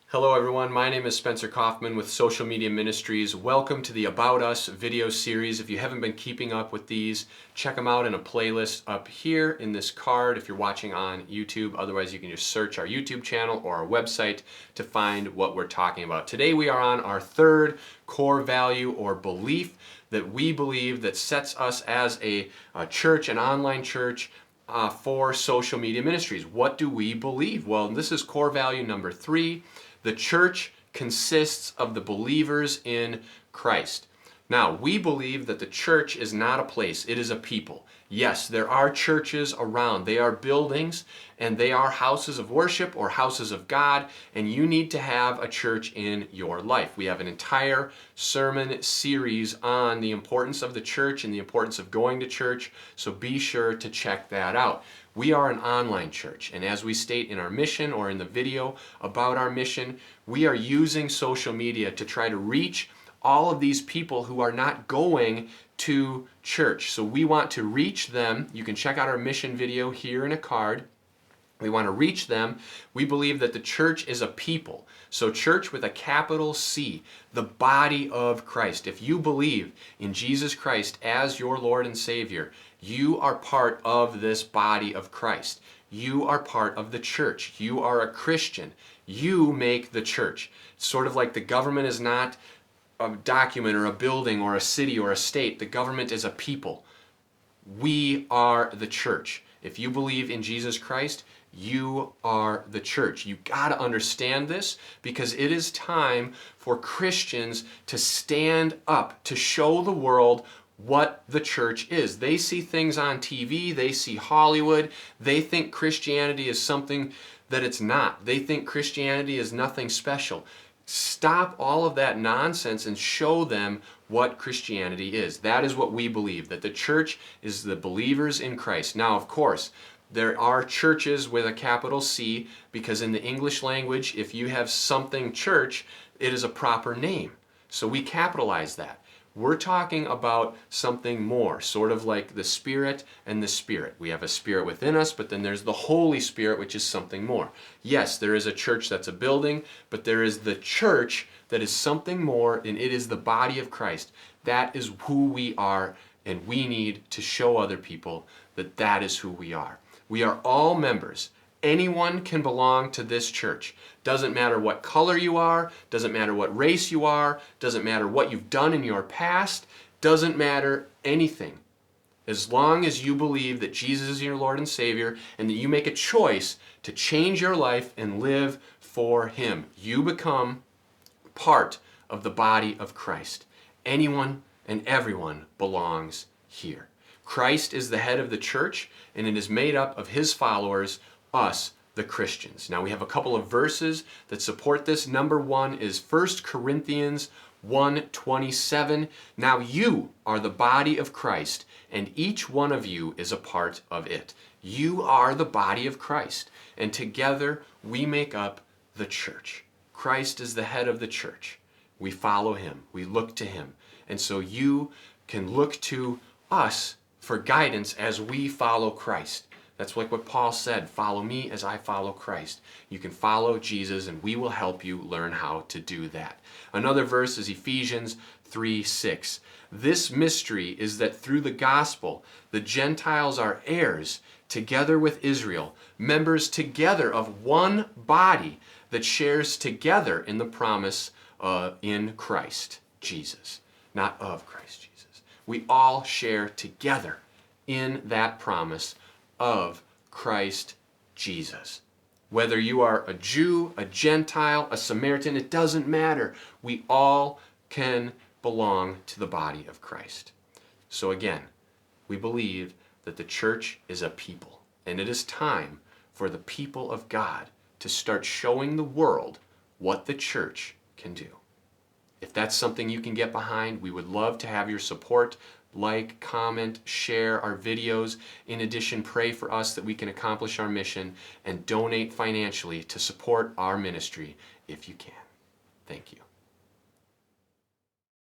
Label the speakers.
Speaker 1: Hello everyone, my name is Spencer Kaufman with Social Media Ministries. Welcome to the About Us video series. If you haven't been keeping up with these, check them out in a playlist up here in this card if you're watching on YouTube. Otherwise you can just search our YouTube channel or our website to find what we're talking about. Today we are on our third core value or belief that we believe that sets us as a church, an online church, for social media ministries. What do we believe? Well, this is core value number 3. The church consists of the believers in Christ. Now, we believe that the church is not a place, it is a people. Yes, there are churches around. They are buildings and they are houses of worship or houses of God, and you need to have a church in your life. We have an entire sermon series on the importance of the church and the importance of going to church, so be sure to check that out. We are an online church, and as we state in our mission or in the video about our mission, we are using social media to try to reach all of these people who are not going to church. So we want to reach them. You can check out our mission video here in a card. We want to reach them. We believe that the church is a people. So church with a capital C, the body of Christ. If you believe in Jesus Christ as your Lord and Savior, you are part of this body of Christ. You are part of the church. You are a Christian. You make the church. It's sort of like the government is not a document or a building or a city or a state. The government is a people. We are the church. If you believe in Jesus Christ, you are the church. You got to understand this, because it is time for Christians to stand up, to show the world what the church is. They see things on TV, they see Hollywood, they think Christianity is something that it's not. They think Christianity is nothing special. Stop all of that nonsense and show them what Christianity is. That is what we believe, that the church is the believers in Christ. Now, of course, there are churches with a capital C, because in the English language, if you have something church, it is a proper name. So we capitalize that. We're talking about something more, sort of like the Spirit and the Spirit. We have a Spirit within us, but then there's the Holy Spirit, which is something more. Yes, there is a church that's a building, but there is the church that is something more, and it is the body of Christ. That is who we are, and we need to show other people that that is who we are. We are all members. Anyone can belong to this church. Doesn't matter what color you are, doesn't matter what race you are, doesn't matter what you've done in your past, doesn't matter anything. As long as you believe that Jesus is your Lord and Savior and that you make a choice to change your life and live for Him, you become part of the body of Christ. Anyone and everyone belongs here. Christ is the head of the church, and it is made up of His followers, us, the Christians. Now we have a couple of verses that support this. Number 1 is 1 Corinthians 1:27. Now you are the body of Christ, and each one of you is a part of it. You are the body of Christ, and together we make up the church. Christ is the head of the church. We follow Him. We look to Him. And so you can look to us for guidance as we follow Christ. That's like what Paul said, follow me as I follow Christ. You can follow Jesus, and we will help you learn how to do that. Another verse is Ephesians 3:6. This mystery is that through the gospel, the Gentiles are heirs together with Israel, members together of one body that shares together in the promise in Christ Jesus, not of Christ Jesus. We all share together in that promise of Christ Jesus. Whether you are a Jew, a Gentile, a Samaritan, it doesn't matter. We all can belong to the body of Christ. So again, we believe that the church is a people, and it is time for the people of God to start showing the world what the church can do. If that's something you can get behind, we would love to have your support. Like, comment, share our videos. In addition, pray for us that we can accomplish our mission, and donate financially to support our ministry if you can. Thank you.